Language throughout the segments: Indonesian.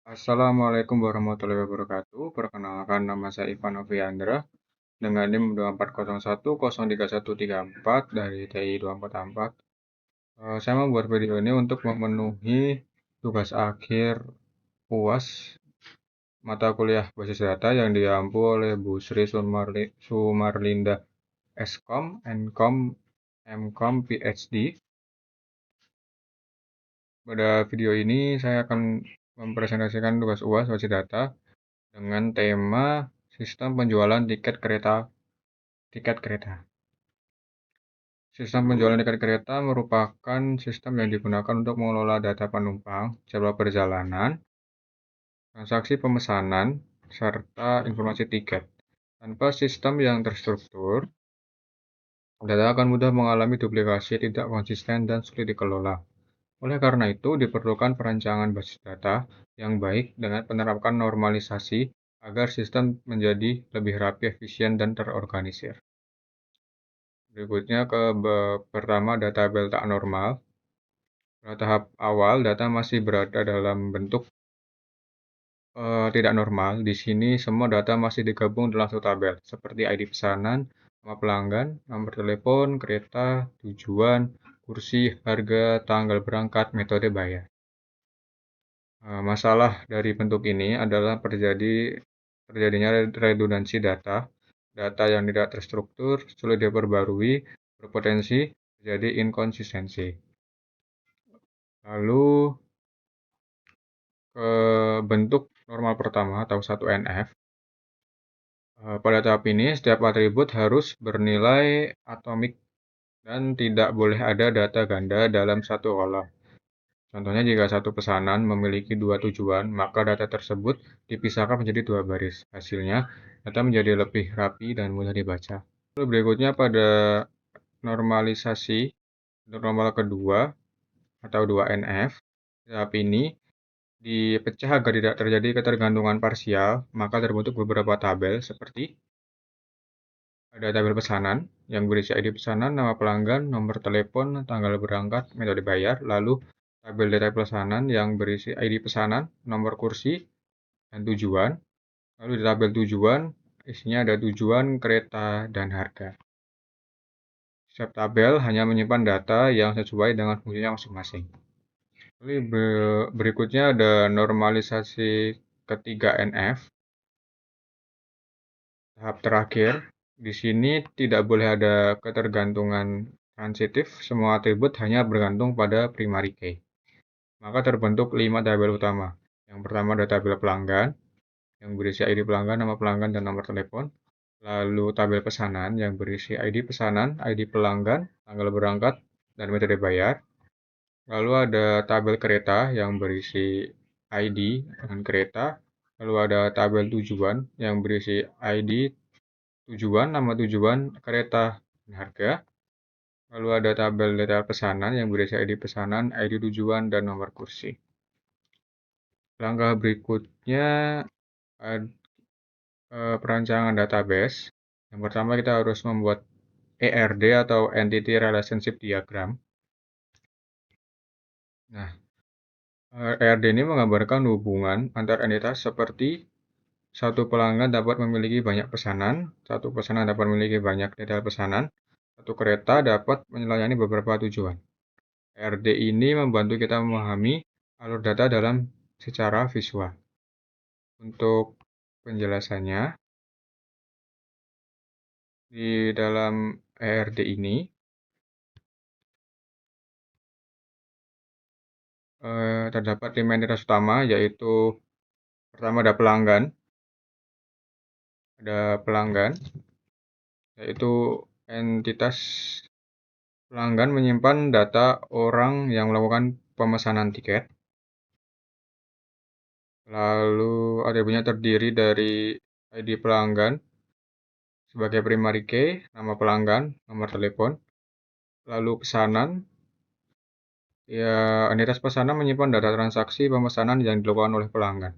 Assalamualaikum warahmatullahi wabarakatuh. Perkenalkan, nama saya Ivan Noviandra dengan NIM 2401031134 dari TI 244. Saya membuat video ini untuk memenuhi tugas akhir UAS mata kuliah basis data yang diampu oleh Bu Sri Sumarlinda Skom, Nkom, Mkom, PhD. Pada video ini saya akan mempresentasikan tugas UAS basis data dengan tema sistem penjualan tiket kereta. Sistem penjualan tiket kereta merupakan sistem yang digunakan untuk mengelola data penumpang, jadwal perjalanan, transaksi pemesanan, serta informasi tiket. Tanpa sistem yang terstruktur, data akan mudah mengalami duplikasi, tidak konsisten, dan sulit dikelola. Oleh karena itu, diperlukan perancangan basis data yang baik dengan penerapan normalisasi agar sistem menjadi lebih rapi, efisien, dan terorganisir. Berikutnya pertama, data tabel tak normal. Pada tahap awal, data masih berada dalam bentuk tidak normal. Di sini semua data masih digabung dalam satu tabel, seperti ID pesanan, nama pelanggan, nomor telepon, kereta, tujuan, kursi, harga, tanggal berangkat, metode bayar. Masalah dari bentuk ini adalah terjadinya redundansi data. Data yang tidak terstruktur, sulit diperbarui, berpotensi terjadi inkonsistensi. Lalu ke bentuk normal pertama atau 1NF. Pada tahap ini, setiap atribut harus bernilai atomik dan tidak boleh ada data ganda dalam satu kolom. Contohnya, jika satu pesanan memiliki dua tujuan, maka data tersebut dipisahkan menjadi dua baris. Hasilnya, data menjadi lebih rapi dan mudah dibaca. Lalu berikutnya pada normalisasi untuk normal kedua atau 2NF. Tahap ini dipecah agar tidak terjadi ketergantungan parsial, maka terbentuk beberapa tabel seperti ada tabel pesanan yang berisi ID pesanan, nama pelanggan, nomor telepon, tanggal berangkat, metode bayar, lalu tabel data pesanan yang berisi ID pesanan, nomor kursi, dan tujuan. Lalu di tabel tujuan, isinya ada tujuan, kereta, dan harga. Setiap tabel hanya menyimpan data yang sesuai dengan fungsinya masing-masing. Lalu berikutnya ada normalisasi ketiga NF. Tahap terakhir, di sini tidak boleh ada ketergantungan transitif, semua atribut hanya bergantung pada primary key. Maka terbentuk 5 tabel utama. Yang pertama ada tabel pelanggan, yang berisi ID pelanggan, nama pelanggan, dan nomor telepon. Lalu tabel pesanan, yang berisi ID pesanan, ID pelanggan, tanggal berangkat, dan metode bayar. Lalu ada tabel kereta, yang berisi ID dengan kereta. Lalu ada tabel tujuan, yang berisi ID tujuan, nama tujuan, kereta, dan harga. Lalu ada tabel data pesanan yang berisi ID pesanan, ID tujuan, dan nomor kursi. Langkah berikutnya perancangan database. Yang pertama kita harus membuat ERD atau Entity Relationship Diagram. Nah, ERD ini menggambarkan hubungan antar entitas seperti satu pelanggan dapat memiliki banyak pesanan, satu pesanan dapat memiliki banyak detail pesanan, satu kereta dapat melayani beberapa tujuan. ERD ini membantu kita memahami alur data secara visual. Untuk penjelasannya, di dalam ERD ini terdapat 5 entitas utama, yaitu pertama ada pelanggan, yaitu entitas pelanggan menyimpan data orang yang melakukan pemesanan tiket. Lalu atributnya terdiri dari ID pelanggan sebagai primary key, nama pelanggan, nomor telepon. Lalu pesanan, ya entitas pesanan menyimpan data transaksi pemesanan yang dilakukan oleh pelanggan.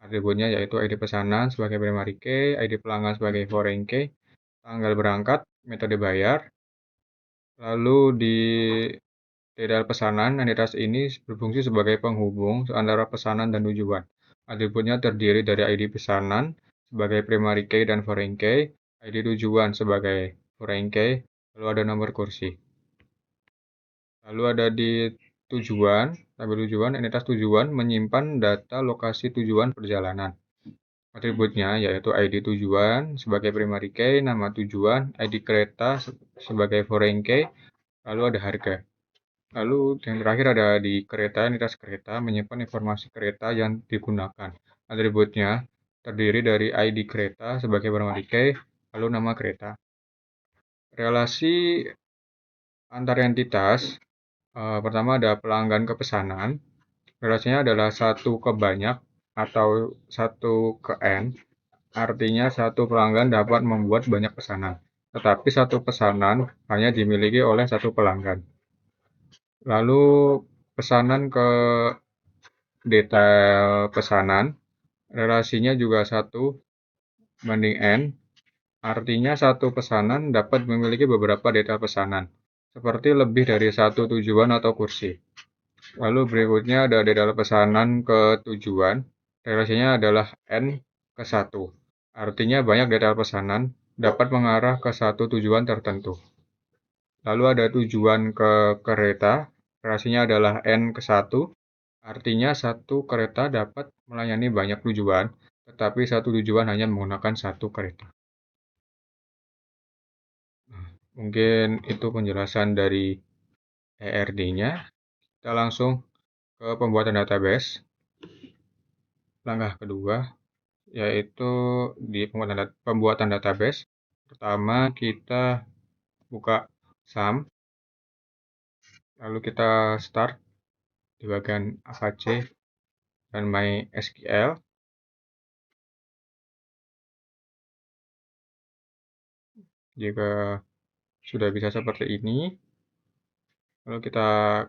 Atributnya yaitu ID pesanan sebagai primary key, ID pelanggan sebagai foreign key, tanggal berangkat, metode bayar. Lalu di detail pesanan, entitas ini berfungsi sebagai penghubung antara pesanan dan tujuan. Atributnya terdiri dari ID pesanan sebagai primary key dan foreign key, ID tujuan sebagai foreign key, lalu ada nomor kursi. Lalu ada di tujuan, tabel tujuan, entitas tujuan menyimpan data lokasi tujuan perjalanan. Atributnya yaitu ID tujuan sebagai primary key, nama tujuan, ID kereta sebagai foreign key, lalu ada harga. Lalu yang terakhir ada di kereta, entitas kereta menyimpan informasi kereta yang digunakan. Atributnya terdiri dari ID kereta sebagai primary key, lalu nama kereta. Relasi antar entitas, pertama ada pelanggan ke pesanan. Relasinya adalah 1 ke banyak atau 1 ke N. Artinya satu pelanggan dapat membuat banyak pesanan, tetapi satu pesanan hanya dimiliki oleh satu pelanggan. Lalu pesanan ke detail pesanan, relasinya juga 1:N, artinya satu pesanan dapat memiliki beberapa detail pesanan, seperti lebih dari satu tujuan atau kursi. Lalu berikutnya ada detail pesanan ke tujuan, relasinya adalah N/1, artinya banyak detail pesanan dapat mengarah ke satu tujuan tertentu. Lalu ada tujuan ke kereta, relasinya adalah N/1, artinya satu kereta dapat melayani banyak tujuan, tetapi satu tujuan hanya menggunakan satu kereta. Mungkin itu penjelasan dari ERD-nya. Kita langsung ke pembuatan database. Langkah kedua yaitu di pembuatan database. Pertama kita buka SAM, lalu kita start di bagian Apache dan MySQL. Jika sudah bisa seperti ini, lalu kita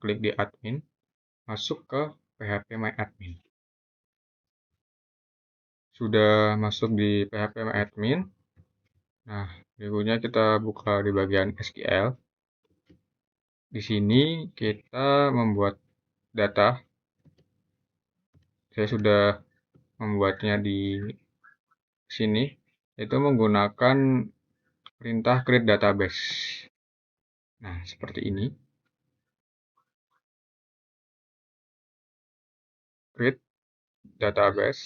klik di admin, masuk ke phpMyAdmin. Sudah masuk di phpMyAdmin. Nah, berikutnya kita buka di bagian SQL. Di sini kita membuat data. Saya sudah membuatnya di sini, yaitu menggunakan perintah create database. Nah, seperti ini. Create database.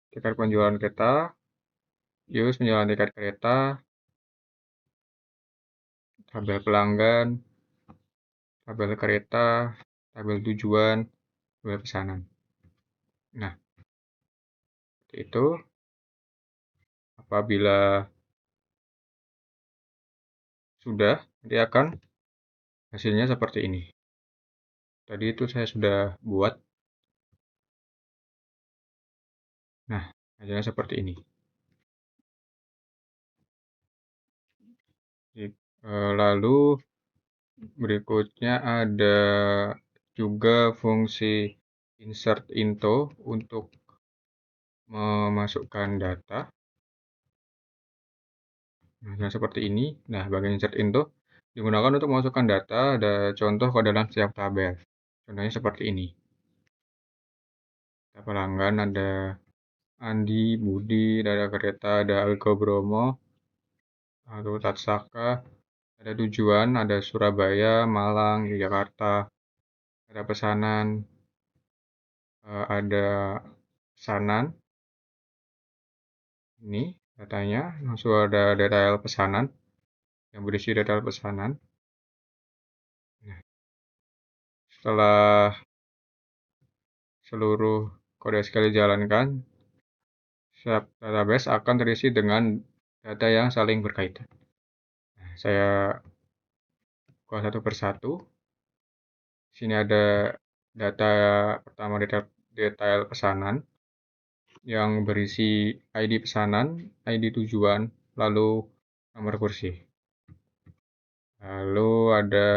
Tiket penjualan kereta. Use penjualan tiket kereta. Tabel pelanggan. Tabel kereta. Tabel tujuan. Tabel pesanan. Nah, seperti itu. Apabila sudah, nanti akan hasilnya seperti ini. Tadi itu saya sudah buat. Nah, hasilnya seperti ini. Lalu berikutnya ada juga fungsi insert into untuk memasukkan data. Nah, seperti ini. Nah, bagian insert into digunakan untuk memasukkan data. Ada contoh ke dalam setiap tabel. Contohnya seperti ini. Data pelanggan ada Andi, Budi, ada kereta, ada Algo Bromo, lalu Tatsaka, ada tujuan, ada Surabaya, Malang, Yogyakarta, ada pesanan, ada pesanan. Ini datanya, langsung ada detail pesanan yang berisi detail pesanan. Nah, setelah seluruh kode SQL dijalankan, setiap database akan terisi dengan data yang saling berkaitan. Nah, saya buka satu persatu. Sini ada data pertama, detail pesanan yang berisi ID pesanan, ID tujuan, lalu nomor kursi. Lalu ada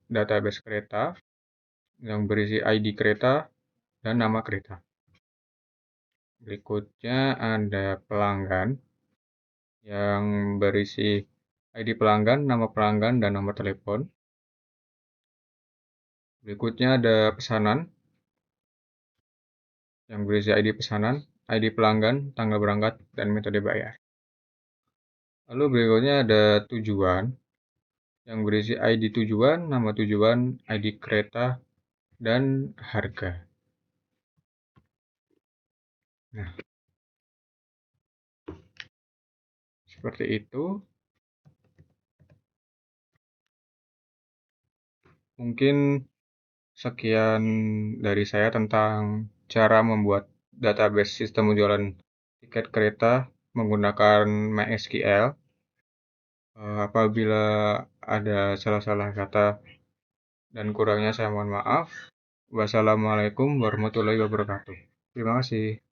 database kereta yang berisi ID kereta dan nama kereta. Berikutnya ada pelanggan yang berisi ID pelanggan, nama pelanggan, dan nomor telepon. Berikutnya ada pesanan yang berisi ID pesanan, ID pelanggan, tanggal berangkat, dan metode bayar. Lalu berikutnya ada tujuan, yang berisi ID tujuan, nama tujuan, ID kereta, dan harga. Nah, seperti itu. Mungkin sekian dari saya tentang cara membuat database sistem penjualan tiket kereta menggunakan MySQL. Apabila ada salah-salah kata dan kurangnya saya mohon maaf. Wassalamualaikum warahmatullahi wabarakatuh. Terima kasih.